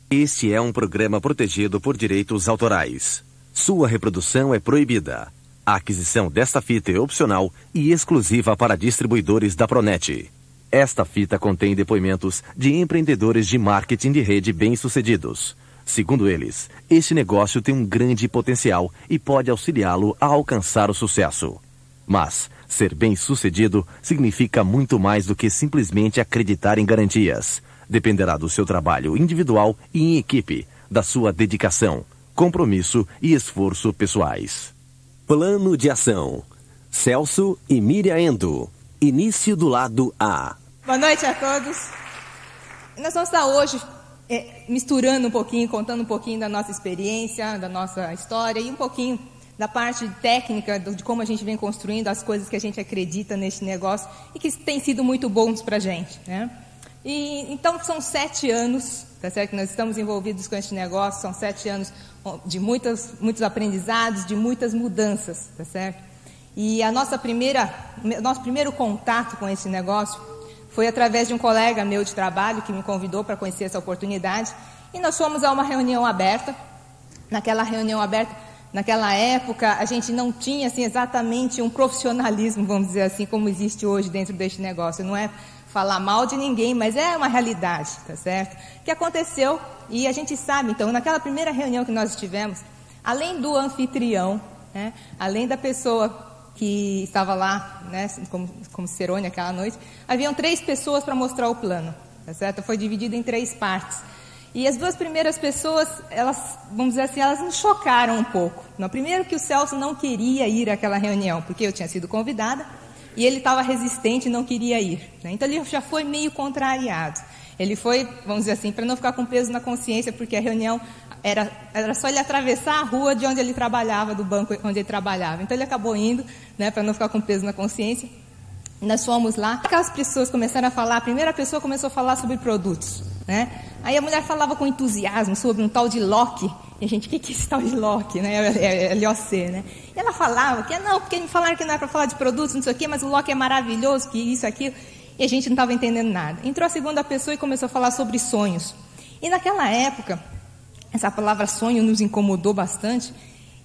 Este é um programa protegido por direitos autorais. Sua reprodução é proibida. A aquisição desta fita é opcional e exclusiva para distribuidores da Pronet. Esta fita contém depoimentos de empreendedores de marketing de rede bem-sucedidos. Segundo eles, este negócio tem um grande potencial e pode auxiliá-lo a alcançar o sucesso. Mas ser bem-sucedido significa muito mais do que simplesmente acreditar em garantias. Dependerá do seu trabalho individual e em equipe, da sua dedicação, compromisso e esforço pessoais. Plano de ação. Celso e Miriam Endo. Início do lado A. Boa noite a todos. Nós vamos estar hoje misturando um pouquinho, contando um pouquinho da nossa experiência, da nossa história e um pouquinho da parte técnica de como a gente vem construindo as coisas que a gente acredita neste negócio e que tem sido muito bons para a gente, né? E, então, são 7 anos, tá certo? Que nós estamos envolvidos com este negócio, são 7 anos de muitos aprendizados, de muitas mudanças, tá certo? E nosso primeiro contato com esse negócio foi através de um colega meu de trabalho que me convidou para conhecer essa oportunidade. E nós fomos a uma reunião aberta. Naquela reunião aberta, naquela época, a gente não tinha assim, exatamente um profissionalismo, vamos dizer assim, como existe hoje dentro deste negócio. Não é falar mal de ninguém, mas é uma realidade, tá certo? Que aconteceu, e a gente sabe, então, naquela primeira reunião que nós tivemos, além do anfitrião, né, além da pessoa que estava lá, né, como Cerone aquela noite, haviam 3 pessoas para mostrar o plano, tá certo? Foi dividido em 3 partes. E as 2 primeiras pessoas, elas, vamos dizer assim, elas me chocaram um pouco. No primeiro que o Celso não queria ir àquela reunião, porque eu tinha sido convidada, e ele estava resistente e não queria ir, né? Então ele já foi meio contrariado. Ele foi, vamos dizer assim, para não ficar com peso na consciência, porque a reunião era só ele atravessar a rua de onde ele trabalhava, do banco onde ele trabalhava. Então ele acabou indo, né, para não ficar com peso na consciência. E nós fomos lá, aquelas pessoas começaram a falar, a primeira pessoa começou a falar sobre produtos, né? Aí a mulher falava com entusiasmo sobre um tal de Loki. E a gente, o que é esse tal de Loki, né? É LOC, né? E ela falava que não, porque me falaram que não é para falar de produtos, não sei o quê, mas o Loki é maravilhoso, que isso, aquilo. E a gente não estava entendendo nada. Entrou a segunda pessoa e começou a falar sobre sonhos. E naquela época, essa palavra sonho nos incomodou bastante.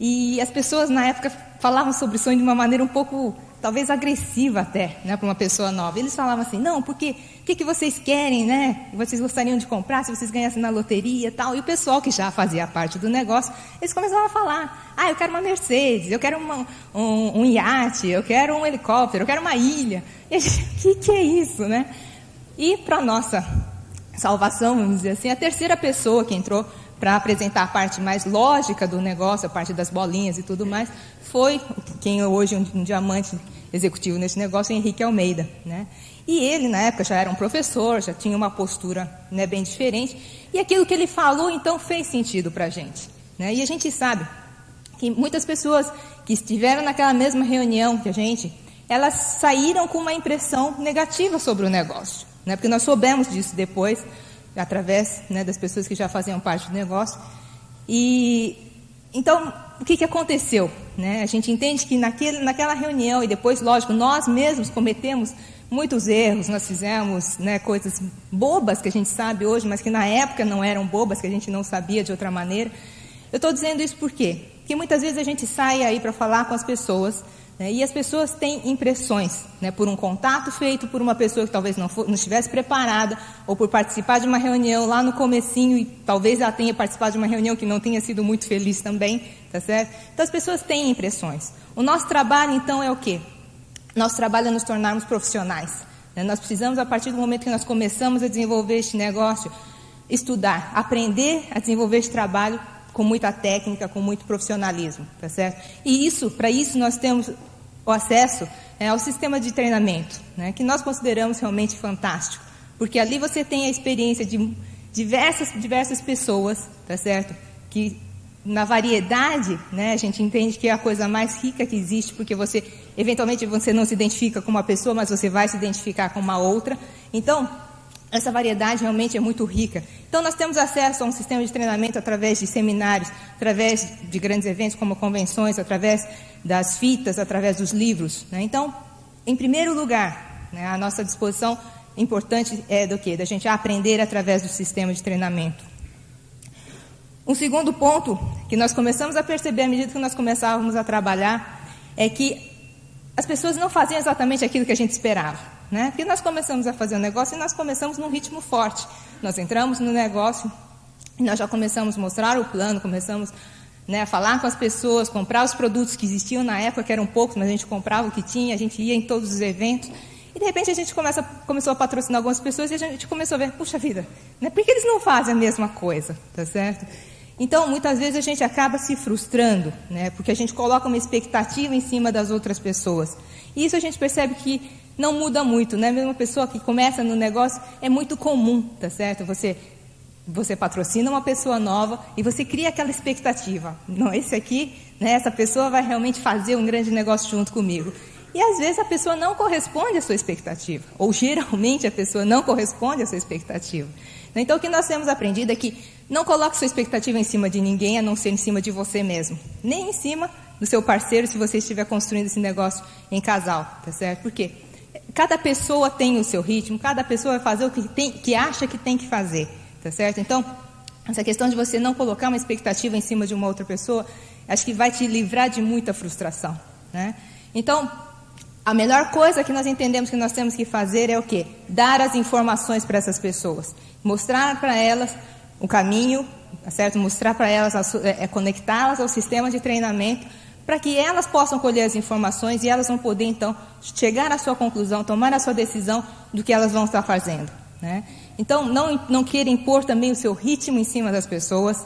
E as pessoas na época falavam sobre sonho de uma maneira um pouco, talvez agressiva até, né, para uma pessoa nova. Eles falavam assim, não, porque o que vocês querem, né? Vocês gostariam de comprar se vocês ganhassem na loteria e tal. E o pessoal que já fazia parte do negócio, eles começavam a falar, eu quero uma Mercedes, eu quero um iate, eu quero um helicóptero, eu quero uma ilha. E a gente, o que é isso, né? E para nossa salvação, vamos dizer assim, a terceira pessoa que entrou para apresentar a parte mais lógica do negócio, a parte das bolinhas e tudo mais, foi quem hoje é um diamante executivo nesse negócio, Henrique Almeida, né? E ele, na época, já era um professor, já tinha uma postura, né, bem diferente, e aquilo que ele falou, então, fez sentido para a gente, né? E a gente sabe que muitas pessoas que estiveram naquela mesma reunião que a gente, elas saíram com uma impressão negativa sobre o negócio, né? Porque nós soubemos disso depois, através, né, das pessoas que já faziam parte do negócio. E então, o que aconteceu, né? A gente entende que naquela reunião, e depois, lógico, nós mesmos cometemos muitos erros, nós fizemos, né, coisas bobas que a gente sabe hoje, mas que na época não eram bobas, que a gente não sabia de outra maneira. Eu estou dizendo isso por quê? Porque muitas vezes a gente sai aí para falar com as pessoas, né, e as pessoas têm impressões, né, por um contato feito por uma pessoa que talvez não estivesse preparada, ou por participar de uma reunião lá no comecinho, e talvez ela tenha participado de uma reunião que não tenha sido muito feliz também, tá certo? Então as pessoas têm impressões. O nosso trabalho, então, é o quê? Nosso trabalho é nos tornarmos profissionais, né? Nós precisamos, a partir do momento que nós começamos a desenvolver este negócio, estudar, aprender a desenvolver este trabalho com muita técnica, com muito profissionalismo, tá certo? E para isso nós temos o acesso ao sistema de treinamento, né, que nós consideramos realmente fantástico, porque ali você tem a experiência de diversas pessoas, tá certo? Que na variedade, né, a gente entende que é a coisa mais rica que existe, porque eventualmente você não se identifica com uma pessoa, mas você vai se identificar com uma outra. Então, essa variedade realmente é muito rica. Então, nós temos acesso a um sistema de treinamento através de seminários, através de grandes eventos como convenções, através das fitas, através dos livros, né? Então, em primeiro lugar, né, a nossa disposição importante é do quê? Da gente aprender através do sistema de treinamento. Um segundo ponto que nós começamos a perceber à medida que nós começávamos a trabalhar é que as pessoas não faziam exatamente aquilo que a gente esperava, né? Porque nós começamos a fazer um negócio e nós começamos num ritmo forte. Nós entramos no negócio e nós já começamos a mostrar o plano, começamos, né, a falar com as pessoas, comprar os produtos que existiam na época, que eram poucos, mas a gente comprava o que tinha, a gente ia em todos os eventos. E de repente a gente começou a patrocinar algumas pessoas e a gente começou a ver, puxa vida, né, por que eles não fazem a mesma coisa, tá certo? Então, muitas vezes a gente acaba se frustrando, né, porque a gente coloca uma expectativa em cima das outras pessoas. E isso a gente percebe que não muda muito, né? Mesmo uma pessoa que começa no negócio é muito comum, tá certo? Você patrocina uma pessoa nova e você cria aquela expectativa. Não, esse aqui, né, essa pessoa vai realmente fazer um grande negócio junto comigo. E às vezes a pessoa não corresponde à sua expectativa. Ou geralmente a pessoa não corresponde à sua expectativa. Então o que nós temos aprendido é que não coloque sua expectativa em cima de ninguém, a não ser em cima de você mesmo. Nem em cima do seu parceiro, se você estiver construindo esse negócio em casal, tá certo? Por quê? Cada pessoa tem o seu ritmo, cada pessoa vai fazer o que acha que tem que fazer, tá certo? Então, essa questão de você não colocar uma expectativa em cima de uma outra pessoa, acho que vai te livrar de muita frustração, né? Então, a melhor coisa que nós entendemos que nós temos que fazer é o quê? Dar as informações para essas pessoas. Mostrar para elas o caminho, tá certo? Mostrar para elas, conectá-las ao sistema de treinamento, para que elas possam colher as informações e elas vão poder, então, chegar à sua conclusão, tomar a sua decisão do que elas vão estar fazendo, né? Então, não queira impor também o seu ritmo em cima das pessoas.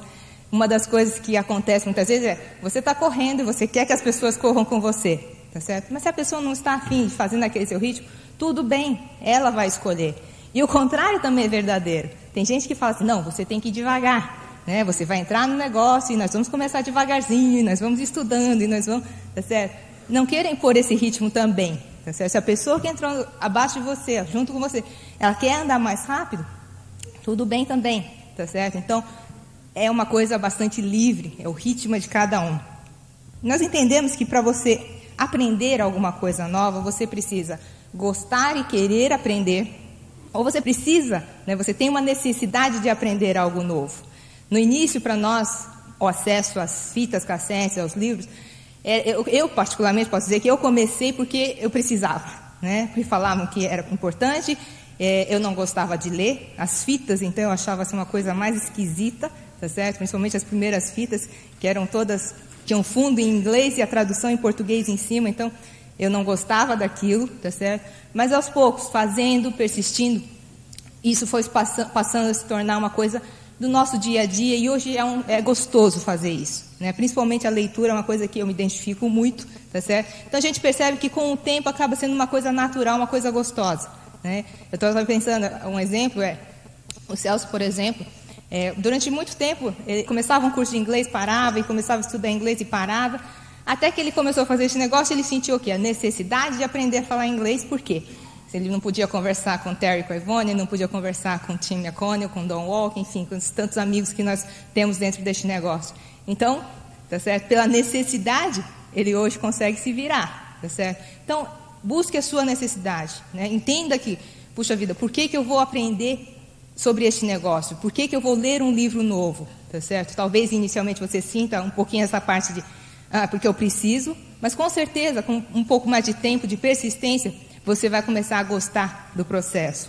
Uma das coisas que acontece muitas vezes é, você está correndo e você quer que as pessoas corram com você, tá certo? Mas se a pessoa não está afim de fazer naquele seu ritmo, tudo bem, ela vai escolher. E o contrário também é verdadeiro. Tem gente que fala assim, não, você tem que ir devagar, né? Você vai entrar no negócio e nós vamos começar devagarzinho, e nós vamos estudando, e nós vamos, tá certo? Não querem pôr esse ritmo também, tá certo? Se a pessoa que entrou abaixo de você, junto com você, ela quer andar mais rápido, tudo bem também, tá certo? Então, é uma coisa bastante livre, é o ritmo de cada um. Nós entendemos que para você aprender alguma coisa nova, você precisa gostar e querer aprender, ou você precisa, né, você tem uma necessidade de aprender algo novo. No início, para nós, o acesso às fitas, cassetes, aos livros, eu particularmente posso dizer que eu comecei porque eu precisava, né? Porque falavam que era importante, eu não gostava de ler as fitas, então eu achava assim, uma coisa mais esquisita, tá certo? Principalmente as primeiras fitas, que eram todas, tinham fundo em inglês e a tradução em português em cima, então eu não gostava daquilo, tá certo? Mas aos poucos, fazendo, persistindo, isso foi passando a se tornar uma coisa do nosso dia a dia, e hoje é gostoso fazer isso, né? Principalmente a leitura é uma coisa que eu me identifico muito, tá certo? Então a gente percebe que com o tempo acaba sendo uma coisa natural, uma coisa gostosa, né? Eu estava pensando, um exemplo o Celso, por exemplo, durante muito tempo, ele começava um curso de inglês, parava, e começava a estudar inglês e parava, até que ele começou a fazer esse negócio, ele sentiu o quê? A necessidade de aprender a falar inglês, por quê? Se ele não podia conversar com o Terry, com a Ivone, não podia conversar com o Tim McConnell, com o Don Walk, enfim, com os tantos amigos que nós temos dentro deste negócio. Então, tá certo? Pela necessidade, ele hoje consegue se virar, tá certo? Então, busque a sua necessidade, né? Entenda que, puxa vida, por que eu vou aprender sobre este negócio? Por que eu vou ler um livro novo, tá certo? Talvez inicialmente você sinta um pouquinho essa parte de, porque eu preciso, mas com certeza, com um pouco mais de tempo, de persistência, você vai começar a gostar do processo.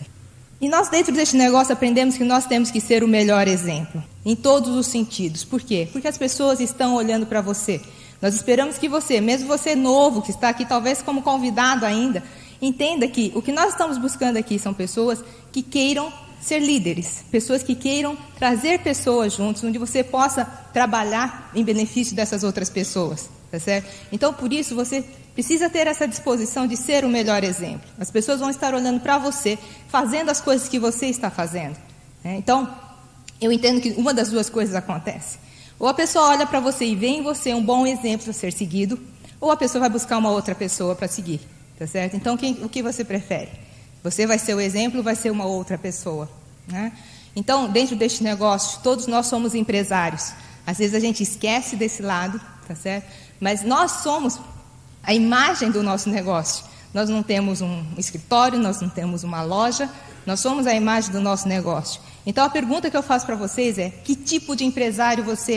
E nós, dentro deste negócio, aprendemos que nós temos que ser o melhor exemplo, em todos os sentidos. Por quê? Porque as pessoas estão olhando para você. Nós esperamos que você, mesmo você novo, que está aqui talvez como convidado ainda, entenda que o que nós estamos buscando aqui são pessoas que queiram ser líderes, pessoas que queiram trazer pessoas juntos, onde você possa trabalhar em benefício dessas outras pessoas, tá certo? Então, por isso, você precisa ter essa disposição de ser o melhor exemplo. As pessoas vão estar olhando para você, fazendo as coisas que você está fazendo, né? Então, eu entendo que uma das duas coisas acontece. Ou a pessoa olha para você e vê em você um bom exemplo a ser seguido, ou a pessoa vai buscar uma outra pessoa para seguir, tá certo? Então, o que você prefere? Você vai ser o exemplo ou vai ser uma outra pessoa, né? Então, dentro deste negócio, todos nós somos empresários. Às vezes a gente esquece desse lado, tá certo? Mas nós somos a imagem do nosso negócio. Nós não temos um escritório, nós não temos uma loja, nós somos a imagem do nosso negócio. Então, a pergunta que eu faço para vocês é: que tipo de empresário você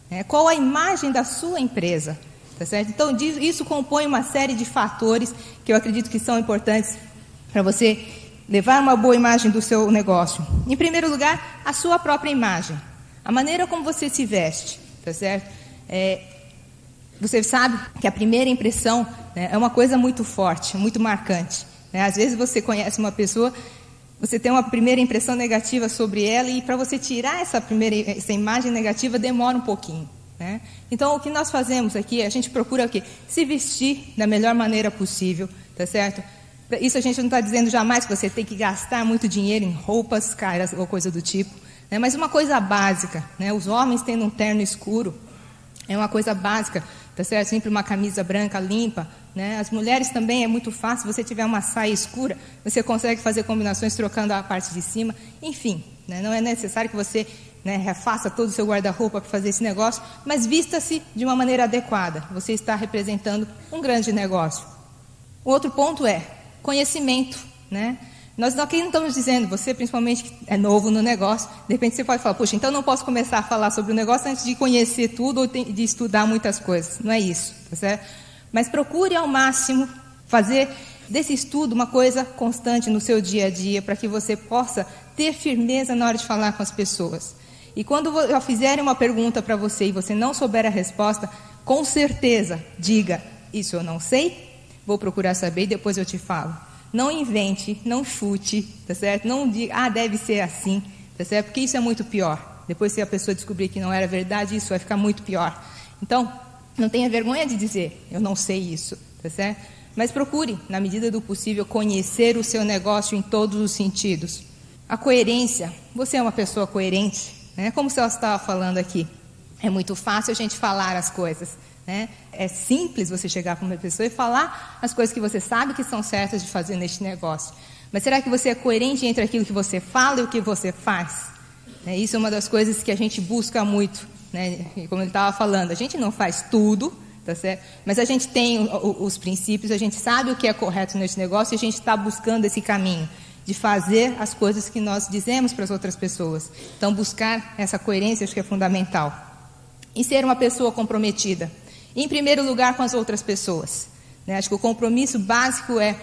é? Qual a imagem da sua empresa? Tá certo? Então, isso compõe uma série de fatores que eu acredito que são importantes para você levar uma boa imagem do seu negócio. Em primeiro lugar, a sua própria imagem. A maneira como você se veste, tá certo? Você sabe que a primeira impressão, né, é uma coisa muito forte, muito marcante, né? Às vezes você conhece uma pessoa, você tem uma primeira impressão negativa sobre ela e para você tirar essa imagem negativa demora um pouquinho, né? Então, o que nós fazemos aqui, a gente procura o quê? Se vestir da melhor maneira possível, tá certo? Isso a gente não está dizendo jamais que você tem que gastar muito dinheiro em roupas caras ou coisa do tipo, né? Mas uma coisa básica, né? Os homens tendo um terno escuro é uma coisa básica, tá certo? Sempre uma camisa branca limpa, né? As mulheres também é muito fácil. Se você tiver uma saia escura, você consegue fazer combinações trocando a parte de cima. Enfim, né? Não é necessário que você, né, refaça todo o seu guarda-roupa para fazer esse negócio, mas vista-se de uma maneira adequada. Você está representando um grande negócio. O outro ponto é conhecimento, né? Nós aqui não estamos dizendo, você principalmente que é novo no negócio, de repente você pode falar, poxa, então não posso começar a falar sobre o negócio antes de conhecer tudo ou de estudar muitas coisas. Não é isso, tá certo? Mas procure ao máximo fazer desse estudo uma coisa constante no seu dia a dia, para que você possa ter firmeza na hora de falar com as pessoas. E quando eu fizer uma pergunta para você e você não souber a resposta, com certeza diga, isso eu não sei, vou procurar saber e depois eu te falo. Não invente, não chute, tá certo? Não diga, deve ser assim, tá certo? Porque isso é muito pior. Depois, se a pessoa descobrir que não era verdade, isso vai ficar muito pior. Então, não tenha vergonha de dizer, eu não sei isso, tá certo? Mas procure, na medida do possível, conhecer o seu negócio em todos os sentidos. A coerência, você é uma pessoa coerente, né? Como você estava falando aqui, é muito fácil a gente falar as coisas, né? É simples você chegar para uma pessoa e falar as coisas que você sabe que são certas de fazer neste negócio. Mas será que você é coerente entre aquilo que você fala e o que você faz? Isso é uma das coisas que a gente busca muito, né? Como ele estava falando, a gente não faz tudo, tá certo? Mas a gente tem os princípios, a gente sabe o que é correto nesse negócio e a gente está buscando esse caminho de fazer as coisas que nós dizemos para as outras pessoas. Então, buscar essa coerência acho que é fundamental. E ser uma pessoa comprometida. Em primeiro lugar, com as outras pessoas, né? Acho que o compromisso básico é,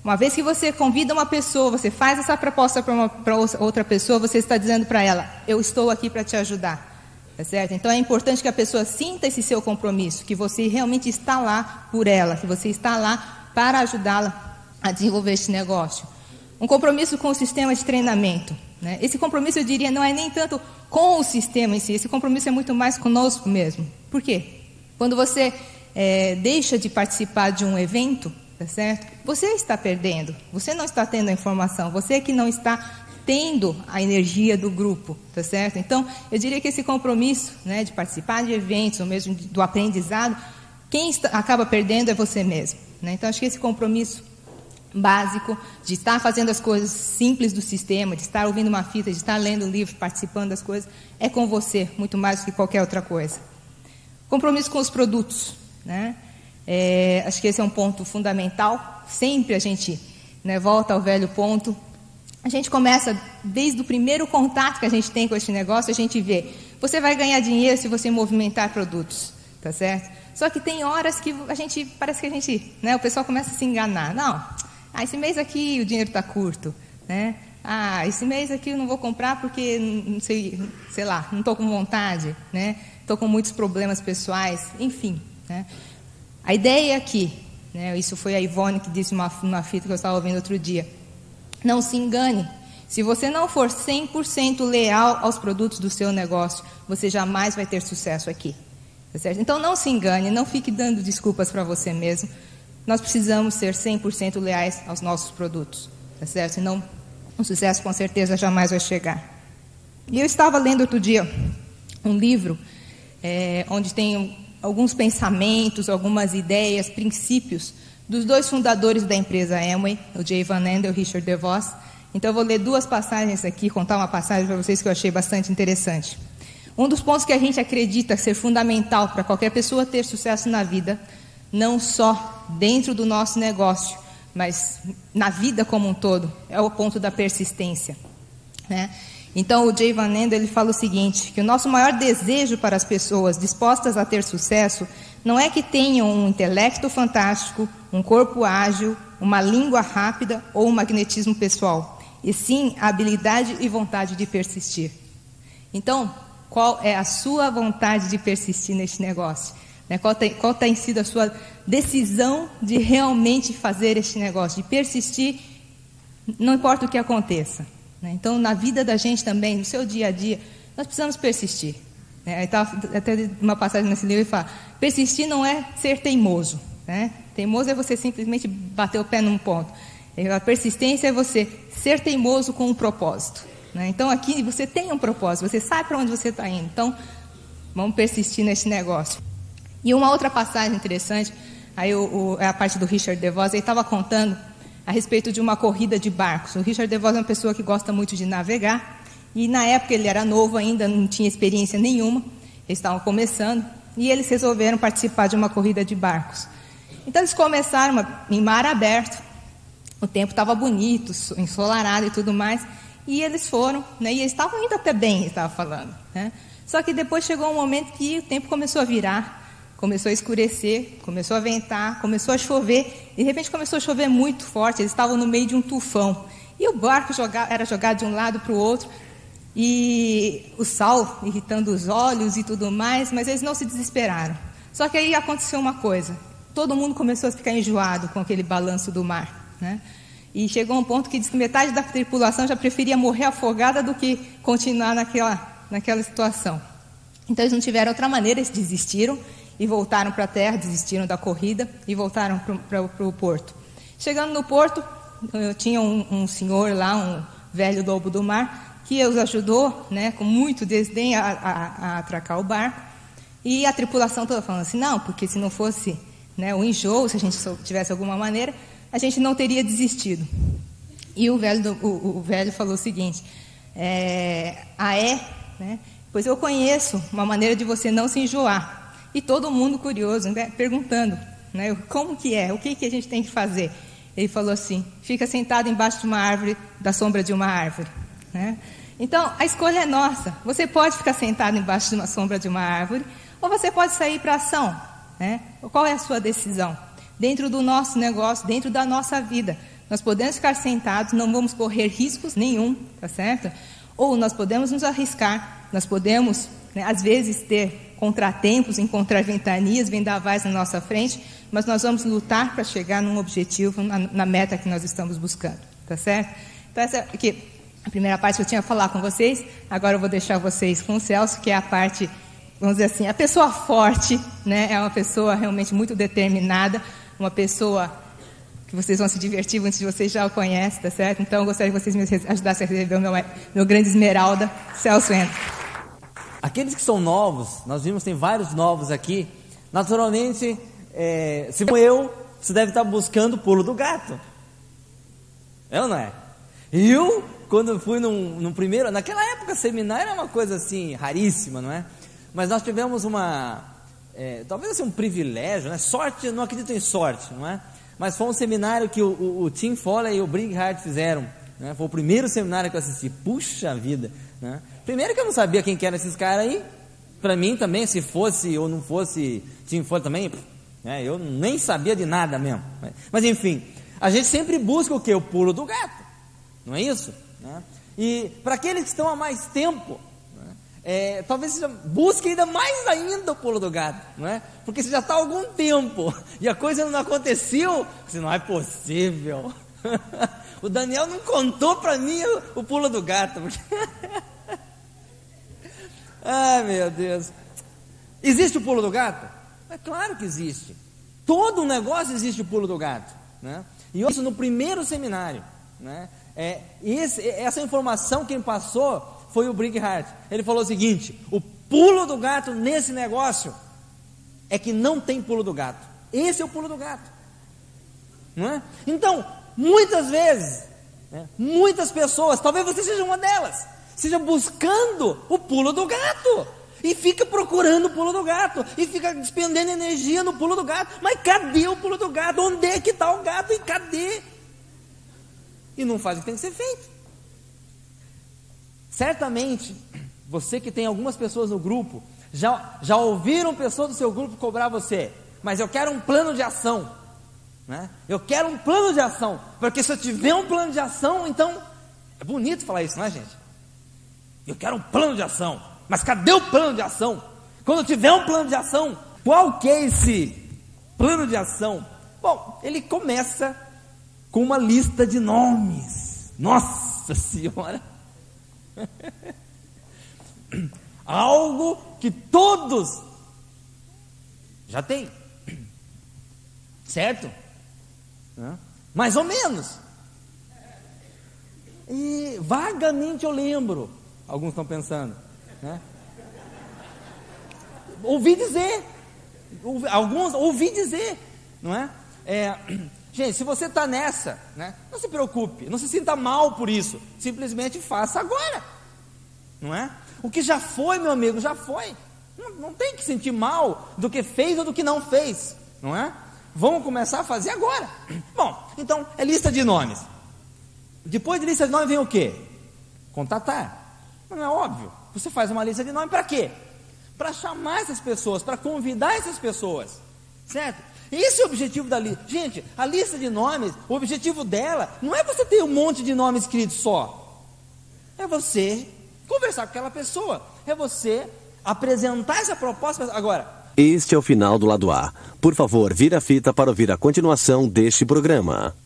uma vez que você convida uma pessoa, você faz essa proposta para outra pessoa, você está dizendo para ela, eu estou aqui para te ajudar, tá certo? Então é importante que a pessoa sinta esse seu compromisso, que você realmente está lá por ela, que você está lá para ajudá-la a desenvolver esse negócio. Um compromisso com o sistema de treinamento, né? Esse compromisso, eu diria, não é nem tanto com o sistema em si, esse compromisso é muito mais conosco mesmo. Por quê? Quando você deixa de participar de um evento, tá certo? Você está perdendo, você não está tendo a informação, você que não está tendo a energia do grupo, tá certo? Então, eu diria que esse compromisso, né, de participar de eventos, ou mesmo do aprendizado, quem acaba perdendo é você mesmo, né? Então, acho que esse compromisso básico de estar fazendo as coisas simples do sistema, de estar ouvindo uma fita, de estar lendo um livro, participando das coisas, é com você, muito mais do que qualquer outra coisa. Compromisso com os produtos, né? Acho que esse é um ponto fundamental. Sempre a gente, né, volta ao velho ponto. A gente começa, desde o primeiro contato que a gente tem com esse negócio, a gente vê, você vai ganhar dinheiro se você movimentar produtos, tá certo? Só que tem horas que parece que a gente, né, o pessoal começa a se enganar. Não, esse mês aqui o dinheiro está curto, né? Esse mês aqui eu não vou comprar porque, não sei lá, não estou com vontade, né? Estou com muitos problemas pessoais, enfim, né? A ideia aqui, né, isso foi a Ivone que disse numa fita que eu estava ouvindo outro dia, não se engane, se você não for 100% leal aos produtos do seu negócio, você jamais vai ter sucesso aqui, tá certo? Então não se engane, não fique dando desculpas para você mesmo, nós precisamos ser 100% leais aos nossos produtos, tá certo? Senão o sucesso com certeza jamais vai chegar. E eu estava lendo outro dia um livro onde tem alguns pensamentos, algumas ideias, princípios dos dois fundadores da empresa Amway, o Jay Van Andel e o Richard DeVos. Então eu vou ler duas passagens aqui, contar uma passagem para vocês que eu achei bastante interessante. Um dos pontos que a gente acredita ser fundamental para qualquer pessoa ter sucesso na vida, não só dentro do nosso negócio, mas na vida como um todo, é o ponto da persistência. né? Então, o Jay Van Ende, ele fala o seguinte, que o nosso maior desejo para as pessoas dispostas a ter sucesso não é que tenham um intelecto fantástico, um corpo ágil, uma língua rápida ou um magnetismo pessoal, e sim a habilidade e vontade de persistir. Então, qual é a sua vontade de persistir neste negócio? Qual tem sido a sua decisão de realmente fazer este negócio, de persistir, não importa o que aconteça. Então, na vida da gente também, no seu dia a dia, nós precisamos persistir. Até uma passagem nesse livro fala, persistir não é ser teimoso. Teimoso é você simplesmente bater o pé num ponto. A persistência é você ser teimoso com um propósito. Então, aqui você tem um propósito, você sabe para onde você está indo. Então, vamos persistir nesse negócio. E uma outra passagem interessante, aí é a parte do Richard DeVos, ele estava contando a respeito de uma corrida de barcos. O Richard DeVos é uma pessoa que gosta muito de navegar, e na época ele era novo ainda, não tinha experiência nenhuma, eles estavam começando, e eles resolveram participar de uma corrida de barcos. Então eles começaram em mar aberto, o tempo estava bonito, ensolarado e tudo mais, e eles foram, e eles estavam indo até bem, ele estava falando. Só que depois chegou um momento que o tempo começou a virar, começou a escurecer, começou a ventar, começou a chover, e de repente começou a chover muito forte, eles estavam no meio de um tufão. E o barco era jogado de um lado para o outro, e o sal irritando os olhos e tudo mais, mas eles não se desesperaram. Só que aí aconteceu uma coisa, todo mundo começou a ficar enjoado com aquele balanço do mar. E chegou um ponto que diz que metade da tripulação já preferia morrer afogada do que continuar naquela situação. Então eles não tiveram outra maneira, eles desistiram, e voltaram para a terra, desistiram da corrida e voltaram para o porto. Chegando no porto, tinha um senhor lá, um velho lobo do mar, que os ajudou, com muito desdém a atracar o barco. E a tripulação toda falando assim, não, porque se não fosse o enjoo, se a gente tivesse alguma maneira, a gente não teria desistido. E o velho falou o seguinte, pois eu conheço uma maneira de você não se enjoar. E todo mundo curioso, perguntando, como que é, o que a gente tem que fazer? Ele falou assim, fica sentado embaixo de uma árvore, da sombra de uma árvore. Então, a escolha é nossa. Você pode ficar sentado embaixo de uma sombra de uma árvore, ou você pode sair para a ação. Qual é a sua decisão? Dentro do nosso negócio, dentro da nossa vida, nós podemos ficar sentados, não vamos correr riscos nenhum, tá certo? Ou nós podemos nos arriscar, nós podemos, às vezes, ter contratempos, encontrar ventanias, vendavais na nossa frente, mas nós vamos lutar para chegar num objetivo, na meta que nós estamos buscando, tá certo? Então, essa aqui, a primeira parte que eu tinha a falar com vocês, agora eu vou deixar vocês com o Celso, que é a parte, vamos dizer assim, a pessoa forte, é uma pessoa realmente muito determinada, uma pessoa que vocês vão se divertir, muitos de vocês já o conhecem, tá certo? Então, eu gostaria que vocês me ajudassem a receber o meu grande esmeralda, Celso Endo. Aqueles que são novos, nós vimos tem vários novos aqui, naturalmente, se for eu, você deve estar buscando o pulo do gato. É ou não é? Eu, quando eu fui num primeiro, naquela época seminário era uma coisa assim, raríssima, não é? Mas nós tivemos talvez assim um privilégio, sorte, não acredito em sorte, não é? Mas foi um seminário que o Tim Foley e o Brigghart fizeram, foi o primeiro seminário que eu assisti, puxa vida, Primeiro que eu não sabia quem que eram esses caras aí, para mim também, se fosse ou não fosse Tim Foley também, eu nem sabia de nada mesmo, mas enfim, a gente sempre busca o quê? O pulo do gato, não é isso? E para aqueles que estão há mais tempo, talvez você busque ainda mais ainda o pulo do gato, porque você já está há algum tempo e a coisa não aconteceu, você não é possível. O Daniel não contou para mim o pulo do gato. Ai, meu Deus. Existe o pulo do gato? É claro que existe. Todo negócio existe o pulo do gato, E isso no primeiro seminário, essa informação quem passou foi o Brigghart. Ele falou o seguinte: o pulo do gato nesse negócio é que não tem pulo do gato. Esse é o pulo do gato, Então, muitas vezes, muitas pessoas, talvez você seja uma delas, seja buscando o pulo do gato, e fica procurando o pulo do gato, e fica despendendo energia no pulo do gato, mas cadê o pulo do gato? Onde é que está o gato? E cadê? E não faz o que tem que ser feito. certamente, você que tem algumas pessoas no grupo, já ouviram pessoas do seu grupo cobrar você, mas eu quero um plano de ação, né? Eu quero um plano de ação, porque se eu tiver um plano de ação, então, é bonito falar isso, não é, gente? Eu quero um plano de ação, mas cadê o plano de ação? Quando eu tiver um plano de ação, qual que é esse plano de ação? Bom, ele começa com uma lista de nomes. Nossa Senhora! Algo que todos já têm, certo? Mais ou menos. E vagamente eu lembro. Alguns estão pensando, né? Ouvi dizer, alguns ouvi dizer, não é? Gente, se você está nessa, né, não se preocupe, não se sinta mal por isso, simplesmente faça agora, não é? O que já foi, meu amigo, já foi. Não tem que sentir mal do que fez ou do que não fez, não é? Vamos começar a fazer agora. Bom, então é lista de nomes. Depois de lista de nomes vem o quê? Contatar. Não é óbvio? Você faz uma lista de nomes para quê? Para chamar essas pessoas, para convidar essas pessoas, certo? Esse é o objetivo da lista. Gente, a lista de nomes, o objetivo dela não é você ter um monte de nomes escritos só. É você conversar com aquela pessoa. É você apresentar essa proposta. Agora, este é o final do lado A. Por favor, vira a fita para ouvir a continuação deste programa.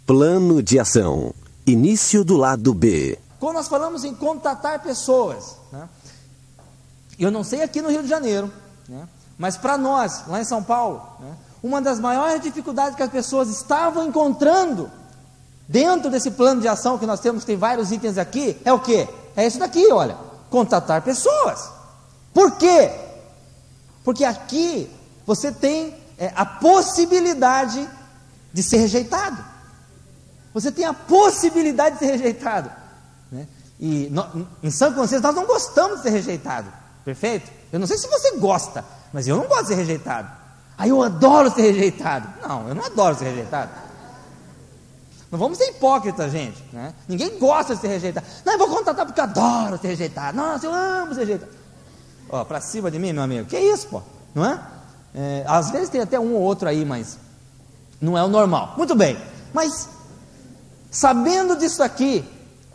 Plano de ação. Início do lado B. Quando nós falamos em contatar pessoas, né? Eu não sei aqui no Rio de Janeiro, né? Mas para nós, lá em São Paulo, né? Uma das maiores dificuldades que as pessoas estavam encontrando dentro desse plano de ação que nós temos, tem vários itens aqui, é o quê? É isso daqui, olha, contatar pessoas. Por quê? Porque aqui você tem a possibilidade de ser rejeitado. Você tem a possibilidade de ser rejeitado, né? E em São Consciência nós não gostamos de ser rejeitado, perfeito? Eu não sei se você gosta, mas eu não gosto de ser rejeitado. Aí eu adoro ser rejeitado. Não, eu não adoro ser rejeitado. Não vamos ser hipócritas, gente, né? Ninguém gosta de ser rejeitado. Não, eu vou contatar porque eu adoro ser rejeitado. Nossa, eu amo ser rejeitado. Ó, pra cima de mim, meu amigo, que isso, pô, não é? Às vezes tem até um ou outro aí, mas não é o normal. Muito bem, mas sabendo disso aqui,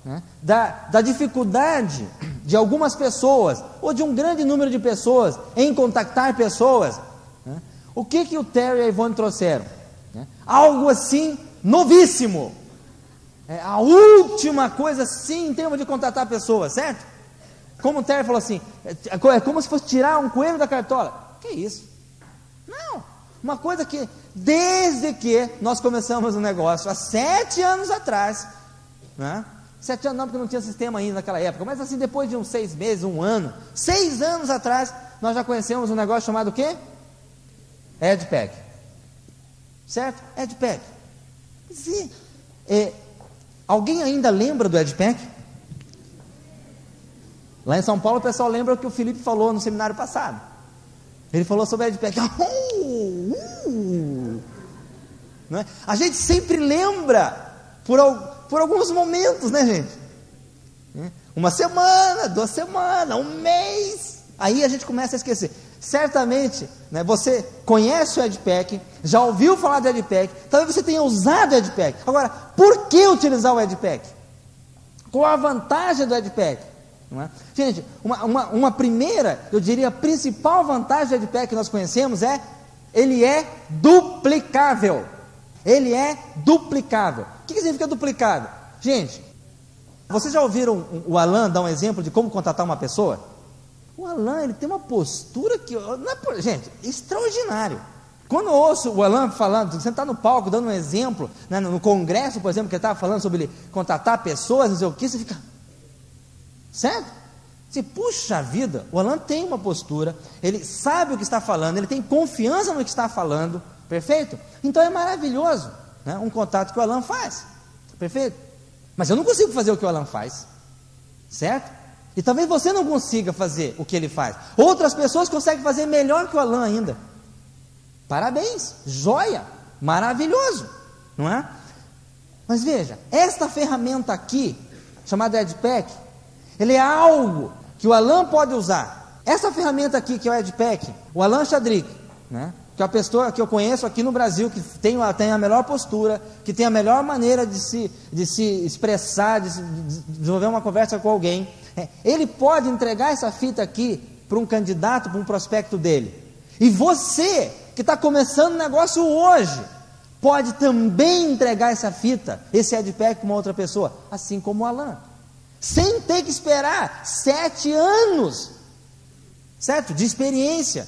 né, da dificuldade de algumas pessoas, ou de um grande número de pessoas, em contactar pessoas, né, o que o Terry e a Ivone trouxeram? Né? Algo assim, novíssimo. A última coisa assim, em termos de contatar pessoas, certo? Como o Terry falou assim, é como se fosse tirar um coelho da cartola. Que isso? Não. Uma coisa que, desde que nós começamos o negócio, há 7 anos atrás, né? 7 anos não, porque não tinha sistema ainda naquela época, mas assim, depois de uns 6 meses, 1 ano, 6 anos atrás, nós já conhecemos um negócio chamado o quê? EdPack. Certo? EdPack. Sim. Alguém ainda lembra do EdPack? Lá em São Paulo o pessoal lembra o que o Felipe falou no seminário passado. Ele falou sobre EdPack. Não é? A gente sempre lembra por alguns momentos, né, gente? 1 semana, 2 semanas, 1 mês. Aí a gente começa a esquecer. Certamente, né, você conhece o EdPack, já ouviu falar do EdPack, talvez você tenha usado o EdPack. Agora, por que utilizar o EdPack? Qual a vantagem do EdPack? Não é? Gente, uma primeira, eu diria, principal vantagem do EdPack que nós conhecemos ele é duplicável. Ele é duplicável. O que significa duplicável? Gente, vocês já ouviram o Alan dar um exemplo de como contatar uma pessoa? O Alan, ele tem uma postura que, gente, extraordinário. Quando eu ouço o Alan falando, você está no palco dando um exemplo, né, no congresso, por exemplo, que ele estava falando sobre contatar pessoas, não sei o que, você fica, certo? Você, puxa vida, o Alan tem uma postura, ele sabe o que está falando, ele tem confiança no que está falando, perfeito? Então é maravilhoso, né, um contato que o Alan faz, perfeito? Mas eu não consigo fazer o que o Alan faz, certo? E talvez você não consiga fazer o que ele faz. Outras pessoas conseguem fazer melhor que o Alan ainda. Parabéns, joia, maravilhoso, não é? Mas veja, esta ferramenta aqui, chamada EdPack, ele é algo que o Alan pode usar. Essa ferramenta aqui, que é o EdPack, o Alan Chadrick, né, que é a pessoa que eu conheço aqui no Brasil, que tem a melhor postura, que tem a melhor maneira de se expressar, de desenvolver uma conversa com alguém, ele pode entregar essa fita aqui para um candidato, para um prospecto dele. E você, que está começando o negócio hoje, pode também entregar essa fita, esse EdPack, para uma outra pessoa, assim como o Alan, sem ter que esperar 7 anos, certo? De experiência,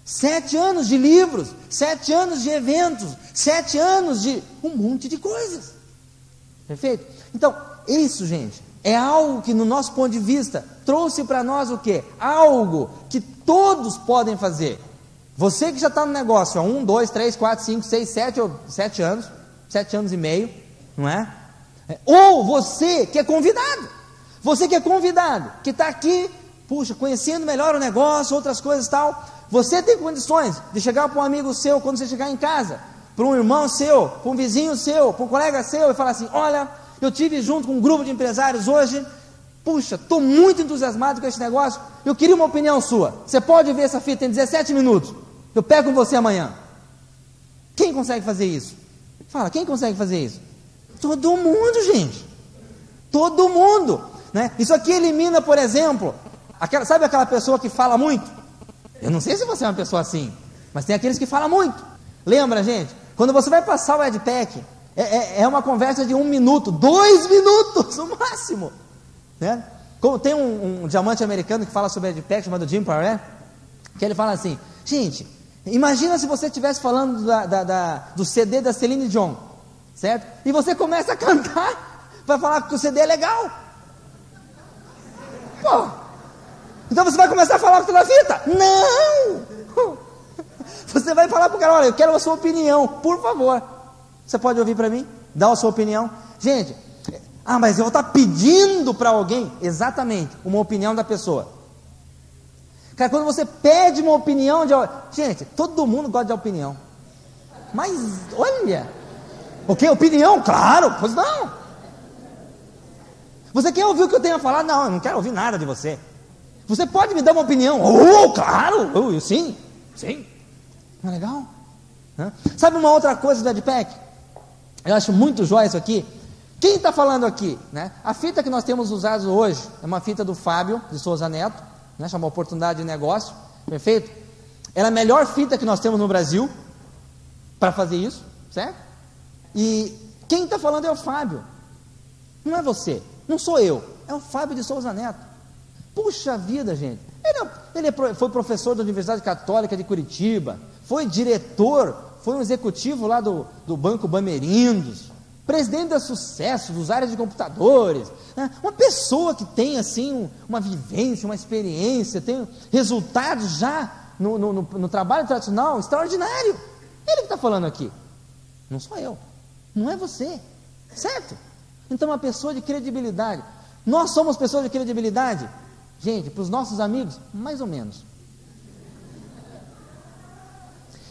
7 anos de livros, 7 anos de eventos, 7 anos de um monte de coisas. Perfeito? Então, isso, gente, é algo que, no nosso ponto de vista, trouxe para nós o quê? Algo que todos podem fazer. Você que já está no negócio há 1, 2, 3, 4, 5, 6, 7 ou 7 anos, 7 anos e meio, não é? Ou você que é convidado, que está aqui, puxa, conhecendo melhor o negócio, outras coisas e tal, você tem condições de chegar para um amigo seu, quando você chegar em casa, para um irmão seu, para um vizinho seu, para um colega seu, e falar assim: olha, eu estive junto com um grupo de empresários hoje, puxa, estou muito entusiasmado com esse negócio, eu queria uma opinião sua, você pode ver essa fita em 17 minutos, eu pego com você amanhã. Quem consegue fazer isso? Fala, quem consegue fazer isso? Todo mundo, gente, todo mundo, né? Isso aqui elimina, por exemplo, sabe aquela pessoa que fala muito? Eu não sei se você é uma pessoa assim, mas tem aqueles que falam muito. Lembra, gente? Quando você vai passar o EdPack, é uma conversa de 1 minuto, 2 minutos no máximo, né? Tem um diamante americano que fala sobre EdPack, chamado Jim Paré, que ele fala assim: gente, imagina se você estivesse falando do CD da Celine Dion, certo? E você começa a cantar, vai falar que o CD é legal. Pô, então você vai começar a falar com toda a fita? Não! Você vai falar para o cara: olha, eu quero a sua opinião, por favor. Você pode ouvir para mim? Dá a sua opinião. Gente, mas eu vou estar pedindo para alguém, exatamente, uma opinião da pessoa. Cara, quando você pede uma opinião gente, todo mundo gosta de opinião. Mas, olha, o que? Opinião? Claro, pois não. Você quer ouvir o que eu tenho a falar? Não, eu não quero ouvir nada de você. Você pode me dar uma opinião? Oh, claro, sim. Não é legal? Sabe uma outra coisa do EdPack? Eu acho muito jóia isso aqui. Quem está falando aqui, né? A fita que nós temos usado hoje é uma fita do Fábio de Souza Neto, né? Chama Oportunidade de Negócio, perfeito? Ela é a melhor fita que nós temos no Brasil para fazer isso, certo? E quem está falando é o Fábio, não é você, não sou eu, é o Fábio de Souza Neto. Puxa vida, gente, ele foi professor da Universidade Católica de Curitiba, foi diretor, foi um executivo lá do Banco Bamerindos, presidente da Sucesso, dos áreas de computadores, né? Uma pessoa que tem assim uma vivência, uma experiência, tem resultados já no trabalho tradicional extraordinário. Ele que está falando aqui, não sou eu, não é você, certo? Então, uma pessoa de credibilidade. Nós somos pessoas de credibilidade, gente, para os nossos amigos, mais ou menos.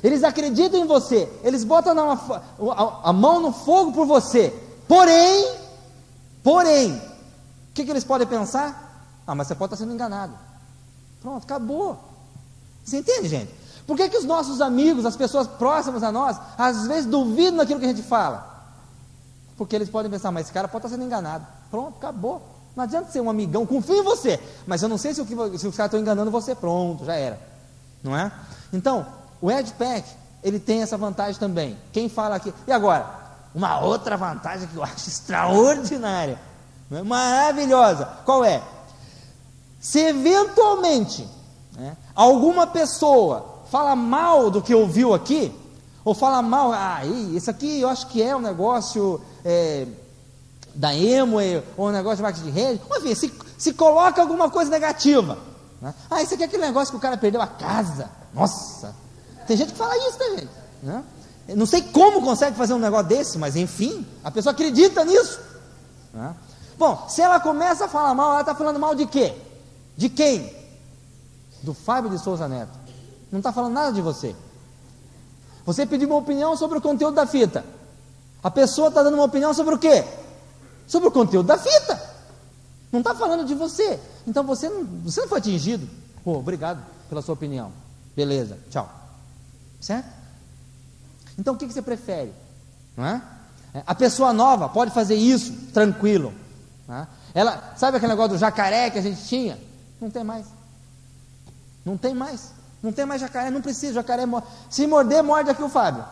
Eles acreditam em você, eles botam a mão no fogo por você, porém, o que eles podem pensar? Mas você pode estar sendo enganado. Pronto, acabou. Você entende, gente? Por que os nossos amigos, as pessoas próximas a nós, às vezes duvidam daquilo que a gente fala? Porque eles podem pensar: mas esse cara pode estar sendo enganado. Pronto, acabou. Não adianta ser um amigão, confio em você, mas eu não sei se os caras estão enganando você. Pronto, já era, não é? Então, o EdPack, ele tem essa vantagem também. Quem fala aqui? E agora, uma outra vantagem que eu acho extraordinária, né? Maravilhosa. Qual é? Se eventualmente, né, alguma pessoa fala mal do que ouviu aqui, ou fala mal, isso aqui eu acho que é um negócio da Amway, ou um negócio de marketing de rede, enfim, se coloca alguma coisa negativa, né? Isso aqui é aquele negócio que o cara perdeu a casa. Nossa, tem gente que fala isso, né, gente? Né? Eu não sei como consegue fazer um negócio desse, mas enfim, a pessoa acredita nisso, né? Bom, se ela começa a falar mal, ela está falando mal de quê? De quem? Do Fábio de Souza Neto. Não está falando nada de você. Você pediu uma opinião sobre o conteúdo da fita. A pessoa está dando uma opinião sobre o quê? Sobre o conteúdo da fita. Não está falando de você. Então você não foi atingido. Pô, obrigado pela sua opinião. Beleza, tchau. Certo? Então o que você prefere? Não é? A pessoa nova pode fazer isso tranquilo. Não é? Ela, sabe aquele negócio do jacaré que a gente tinha? Não tem mais. Não tem mais. Não tem mais jacaré, não precisa, jacaré morde. Se morder, morde aqui o Fábio.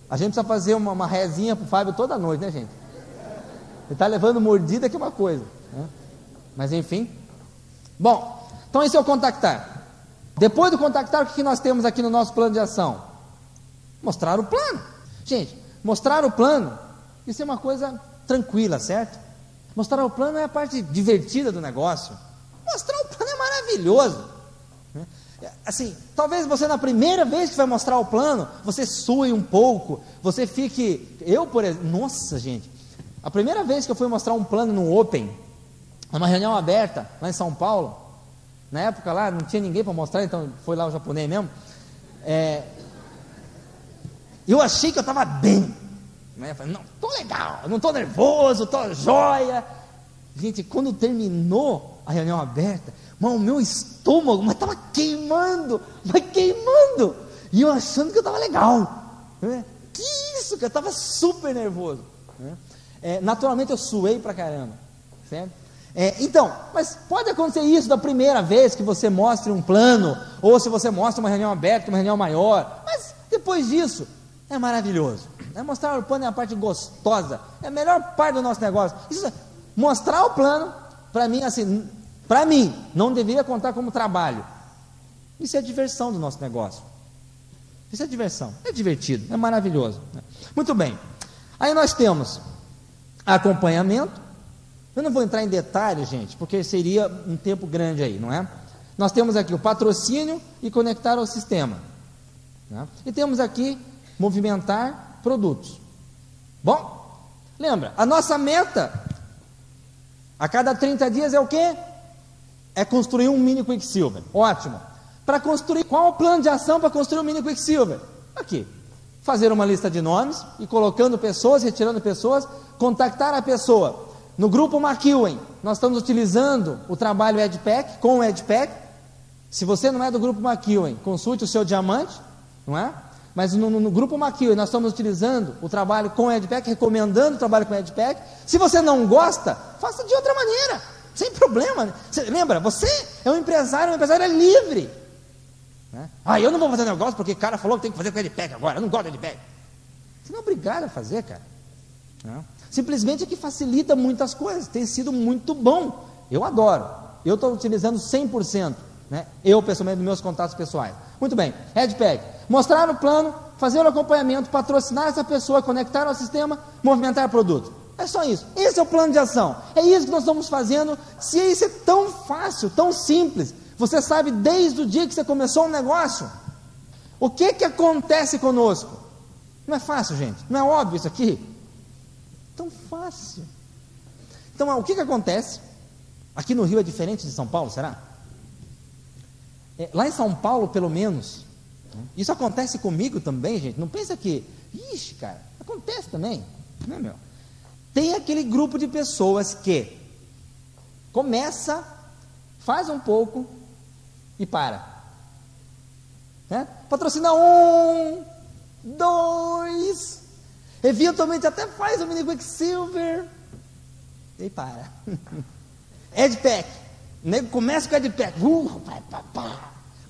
A gente precisa fazer uma rezinha pro Fábio toda noite, né, gente? Ele está levando mordida que é uma coisa, né? Mas enfim. Bom, então esse é o contactar. Depois do contactar, o que nós temos aqui no nosso plano de ação? Mostrar o plano. Gente, mostrar o plano, isso é uma coisa tranquila, certo? Mostrar o plano é a parte divertida do negócio. Mostrar o plano é maravilhoso, né? Assim, talvez você na primeira vez que vai mostrar o plano, você sue um pouco, você fique... Eu, por exemplo, nossa gente, a primeira vez que eu fui mostrar um plano no Open, numa reunião aberta, lá em São Paulo, na época lá, não tinha ninguém para mostrar, então foi lá o japonês mesmo, eu achei que eu estava bem, né? Eu falei, não, estou legal, não estou nervoso, estou joia. Gente, quando terminou a reunião aberta, o meu estômago, mas estava queimando, e eu achando que eu estava legal, né? Que isso, que eu estava super nervoso, né? Naturalmente eu suei pra caramba, certo? Então, mas pode acontecer isso da primeira vez que você mostre um plano, ou se você mostra uma reunião aberta, uma reunião maior, mas depois disso, é maravilhoso. Mostrar o plano é a parte gostosa, é a melhor parte do nosso negócio. Mostrar o plano, para mim, assim, para mim, não deveria contar como trabalho. Isso é diversão do nosso negócio. Isso é diversão, é divertido, é maravilhoso. Muito bem, aí nós temos acompanhamento. Eu não vou entrar em detalhes, gente, porque seria um tempo grande aí, não é? Nós temos aqui o patrocínio e conectar ao sistema, né? E temos aqui movimentar produtos. Bom, lembra, a nossa meta a cada 30 dias é o quê? É construir um mini Quicksilver. Ótimo. Para construir, qual o plano de ação para construir um mini Quicksilver? Aqui, fazer uma lista de nomes e colocando pessoas, retirando pessoas, contactar a pessoa. No grupo McEwen, nós estamos utilizando o trabalho EdPack, com o EdPack. Se você não é do grupo McEwen, consulte o seu diamante, não é? Mas no grupo McEwen, nós estamos utilizando o trabalho com o EdPack, recomendando o trabalho com o EdPack. Se você não gosta, faça de outra maneira, sem problema. Lembra, você é um empresário é livre, né? Eu não vou fazer negócio porque o cara falou que tem que fazer com o EdPack agora, eu não gosto do EdPack. Você não é obrigado a fazer, cara, não. Simplesmente é que facilita muitas coisas, tem sido muito bom, eu adoro, eu estou utilizando 100%, né? Eu pessoalmente, nos meus contatos pessoais. Muito bem, EdPack, mostrar o plano, fazer o acompanhamento, patrocinar essa pessoa, conectar ao sistema, movimentar produto. É só isso, esse é o plano de ação, é isso que nós estamos fazendo. Se isso é tão fácil, tão simples, você sabe desde o dia que você começou um negócio, o que acontece conosco? Não é fácil, gente, não é óbvio isso aqui? Tão fácil. Então, o que acontece? Aqui no Rio é diferente de São Paulo, será? Lá em São Paulo, pelo menos, isso acontece comigo também, gente. Não pensa que, ixi, cara, acontece também, né, meu? Tem aquele grupo de pessoas que começa, faz um pouco e para, né? Patrocina 1, 2, eventualmente até faz o mini Quicksilver e para. EdPack, o nego começa com EdPack,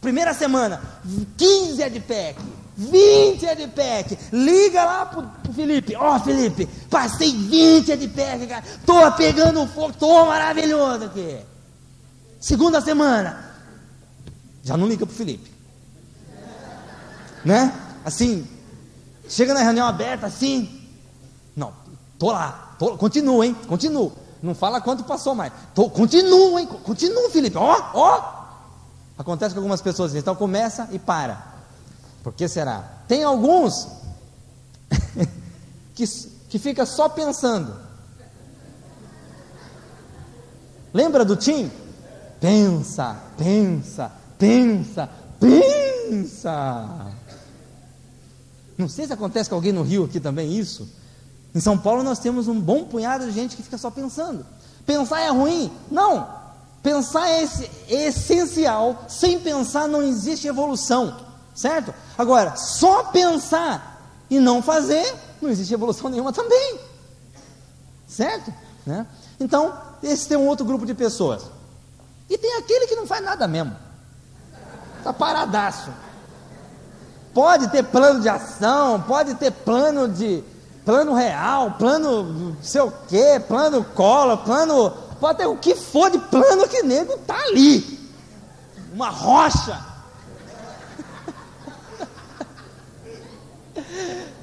primeira semana 15 EdPack, 20 EdPack, liga lá pro Felipe, Felipe, passei 20 EdPack, cara, tô pegando fogo, tô maravilhoso aqui. Segunda semana, já não liga pro Felipe, né? Assim, chega na reunião aberta assim, não, tô lá, continuo, hein, continuo, não fala quanto passou mais, continuo, hein, continuo, Felipe, acontece com algumas pessoas, então começa e para. Por que será? Tem alguns que fica só pensando. Lembra do Tim? Pensa, pensa, pensa, pensa. Não sei se acontece com alguém no Rio aqui também isso. Em São Paulo nós temos um bom punhado de gente que fica só pensando. Pensar é ruim? Não. Pensar é essencial. Sem pensar não existe evolução, certo? Agora, só pensar e não fazer, não existe evolução nenhuma também, certo? Né? Então, esse tem um outro grupo de pessoas. E tem aquele que não faz nada mesmo, está paradaço. Pode ter plano de ação, pode ter plano real, plano não sei o que, plano cola, plano, pode ter o que for de plano, que nego está ali, uma rocha.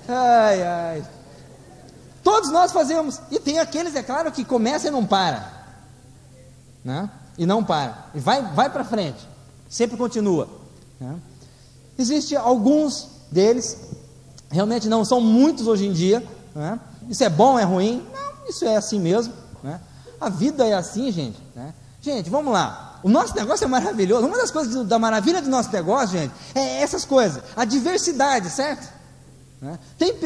Ai, ai. Todos nós fazemos. E tem aqueles, é claro, que começa e não para, né? E não para, e vai para frente, sempre continua, né? Existem alguns deles, realmente não são muitos hoje em dia, né? Isso é bom, é ruim? Não, isso é assim mesmo, né? A vida é assim, gente, né? Gente, vamos lá, o nosso negócio é maravilhoso. Uma das coisas da maravilha do nosso negócio, gente, é essas coisas, a diversidade, certo? Né?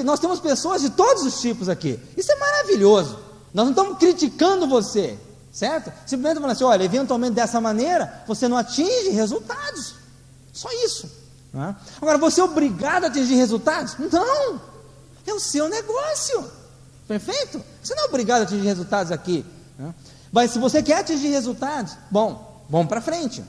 Nós temos pessoas de todos os tipos aqui, isso é maravilhoso. Nós não estamos criticando você, certo? Simplesmente falando assim, olha, eventualmente dessa maneira você não atinge resultados, só isso, né? Agora, você é obrigado a atingir resultados? Não, é o seu negócio, perfeito? Você não é obrigado a atingir resultados aqui, né? Mas se você quer atingir resultados, vamos para frente.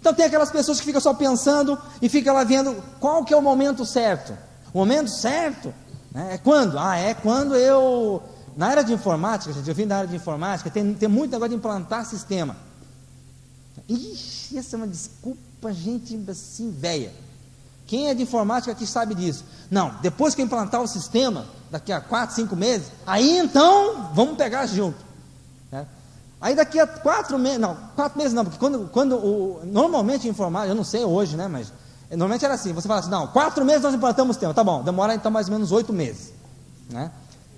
Então tem aquelas pessoas que ficam só pensando e ficam lá vendo qual que é o momento certo. O momento certo, né, é quando? É quando eu... Na área de informática, gente, eu vim da área de informática, tem muito negócio de implantar sistema. Ixi, essa é uma desculpa, gente, assim, velha. Quem é de informática aqui sabe disso. Não, depois que eu implantar o sistema, daqui a 4, 5 meses, aí então, vamos pegar junto, né? Aí daqui a 4 meses, não, 4 meses não, porque normalmente informática, eu não sei hoje, né, mas... Normalmente era assim, você fala assim, não, 4 meses nós implantamos o sistema, tá bom, demora então mais ou menos 8 meses, né?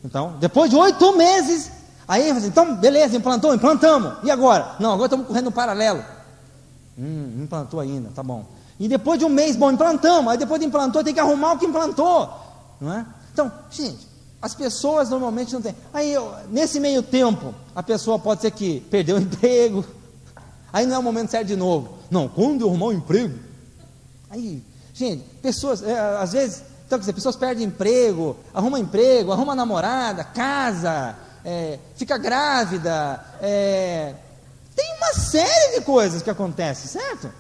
Então, depois de 8 meses, aí, então, beleza, implantamos, e agora? Não, agora estamos correndo um paralelo. Não implantou ainda, tá bom. E depois de um mês, implantamos, aí depois de implantou, tem que arrumar o que implantou, não é? Então, gente, as pessoas normalmente não têm. Aí, nesse meio tempo, a pessoa pode ser que perdeu o emprego, aí não é o momento certo de novo. Não, quando eu arrumar o emprego, aí, gente, pessoas, às vezes, então, quer dizer, pessoas perdem emprego, arruma namorada, casa, fica grávida, tem uma série de coisas que acontecem, certo?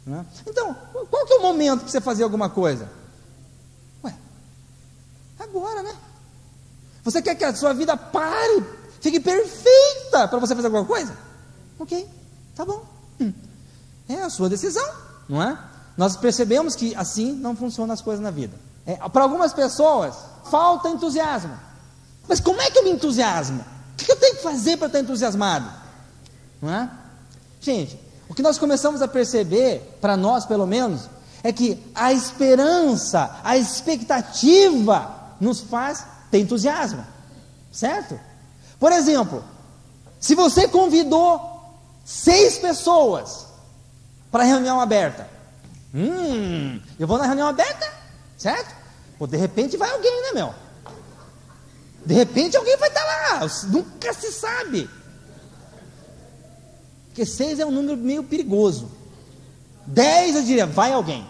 Né? Então, qual que é o momento para você fazer alguma coisa? Agora, né? Você quer que a sua vida pare, fique perfeita para você fazer alguma coisa? Ok, tá bom. É a sua decisão, não é? Nós percebemos que assim não funcionam as coisas na vida. Para algumas pessoas, falta entusiasmo. Mas como é que eu me entusiasmo? O que eu tenho que fazer para estar entusiasmado? Não é? Gente, o que nós começamos a perceber, para nós pelo menos, é que a esperança, a expectativa nos faz ter entusiasmo, certo? Por exemplo, se você convidou 6 pessoas para a reunião aberta, eu vou na reunião aberta, certo? Pô, de repente vai alguém, né, meu? De repente alguém vai estar lá, nunca se sabe. Porque 6 é um número meio perigoso. 10 eu diria, vai alguém,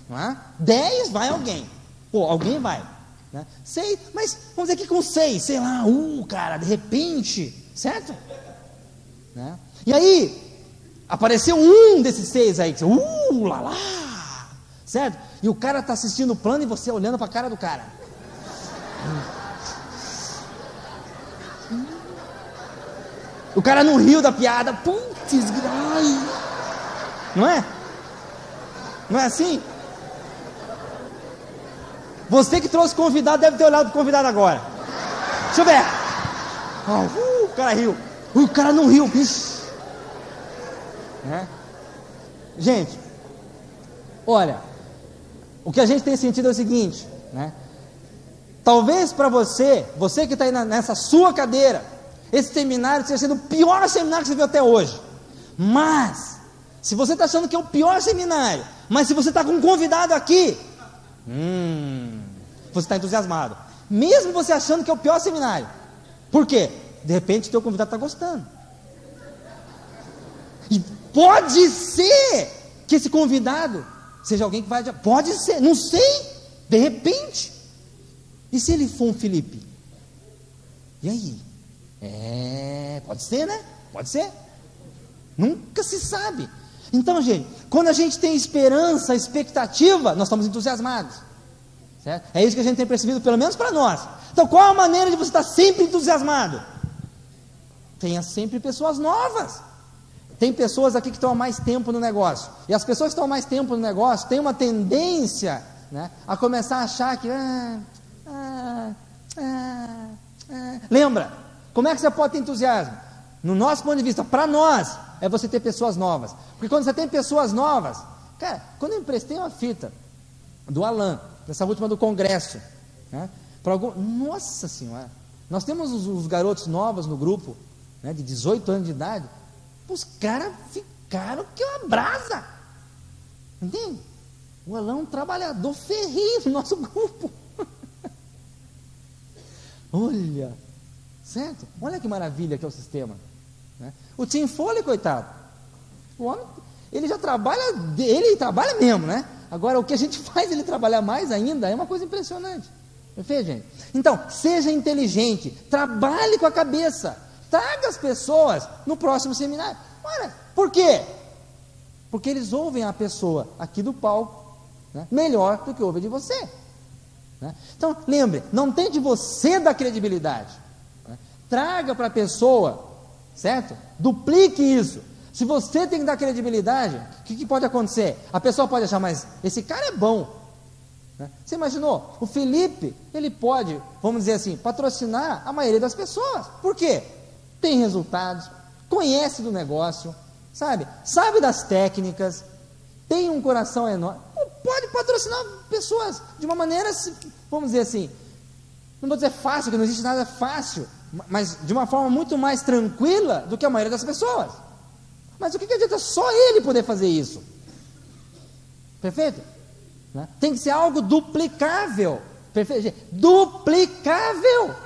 não é? 10 vai alguém, pô, alguém vai, né? 6, mas vamos dizer que com 6, sei lá, cara, de repente, certo? Né? E aí, apareceu um desses 6 aí, que lá, certo? E o cara está assistindo o plano e você olhando para a cara do cara. O cara não riu da piada, putz, não é? Não é assim? Você que trouxe convidado deve ter olhado para o convidado agora. Deixa eu ver. O cara riu. O cara não riu. Gente, olha, o que a gente tem sentido é o seguinte, né? Talvez para você que está aí nessa sua cadeira, esse seminário tenha sido o pior seminário que você viu até hoje. Mas, se você está achando que é o pior seminário, mas se você está com um convidado aqui, você está entusiasmado. Mesmo você achando que é o pior seminário. Por quê? De repente, teu convidado está gostando. E pode ser que esse convidado seja alguém que vai... Pode ser, não sei. De repente. E se ele for um Felipe? E aí? Pode ser, né? Pode ser. Nunca se sabe. Então, gente, quando a gente tem esperança, expectativa, nós estamos entusiasmados. Certo? É isso que a gente tem percebido, pelo menos para nós. Então, qual a maneira de você estar sempre entusiasmado? Tenha sempre pessoas novas. Tem pessoas aqui que estão há mais tempo no negócio. E as pessoas que estão há mais tempo no negócio têm uma tendência, né, a começar a achar que... Lembra? Como é que você pode ter entusiasmo? No nosso ponto de vista, para nós, é você ter pessoas novas. Porque quando você tem pessoas novas... Cara, quando eu emprestei uma fita do Alan, dessa última do congresso, né, nossa senhora, nós temos os garotos novos no grupo, né, de 18 anos de idade. Os caras ficaram que uma brasa, entende? O Alan é um trabalhador ferrinho no nosso grupo. Olha, certo? Olha que maravilha que é o sistema, né? O Tim Foley, coitado, o homem, ele trabalha mesmo, né? Agora, o que a gente faz ele trabalhar mais ainda é uma coisa impressionante. Perfeito, gente? Então, seja inteligente, trabalhe com a cabeça, traga as pessoas no próximo seminário. Olha, por quê? Porque eles ouvem a pessoa aqui do palco, né, melhor do que ouvem de você, né? Então, lembre, não tente você dar credibilidade, né? Traga para a pessoa, certo? Duplique isso. Se você tem que dar credibilidade, o que pode acontecer? A pessoa pode achar, mas esse cara é bom, né? Você imaginou? O Felipe, ele pode, vamos dizer assim, patrocinar a maioria das pessoas. Por quê? Tem resultados, conhece do negócio, sabe das técnicas, tem um coração enorme, pode patrocinar pessoas de uma maneira, vamos dizer assim, não vou dizer fácil, porque não existe nada fácil, mas de uma forma muito mais tranquila do que a maioria das pessoas. Mas o que adianta só ele poder fazer isso? Perfeito? Né? Tem que ser algo duplicável. Perfeito? Duplicável. O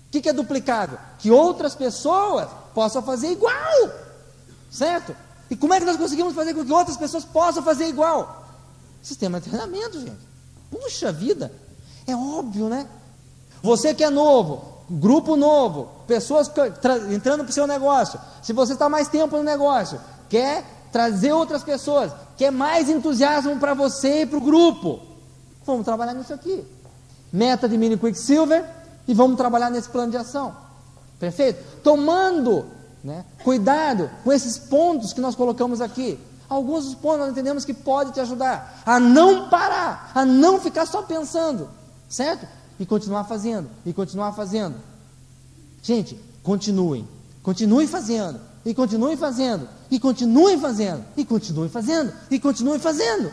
que é duplicável? Que outras pessoas possam fazer igual. Certo? E como é que nós conseguimos fazer com que outras pessoas possam fazer igual? Sistema de treinamento, gente. Puxa vida. É óbvio, né? Você que é novo, grupo novo, pessoas entrando para o seu negócio. Se você está mais tempo no negócio, quer trazer outras pessoas, quer mais entusiasmo para você e para o grupo, vamos trabalhar nisso aqui. Meta de Mini Quicksilver e vamos trabalhar nesse plano de ação. Perfeito? Tomando, né, cuidado com esses pontos que nós colocamos aqui. Alguns dos pontos nós entendemos que pode te ajudar a não parar, a não ficar só pensando, certo? E continuar fazendo, e continuar fazendo. Gente, continuem fazendo, e continuem fazendo, e continuem fazendo, e continuem fazendo, e continuem fazendo.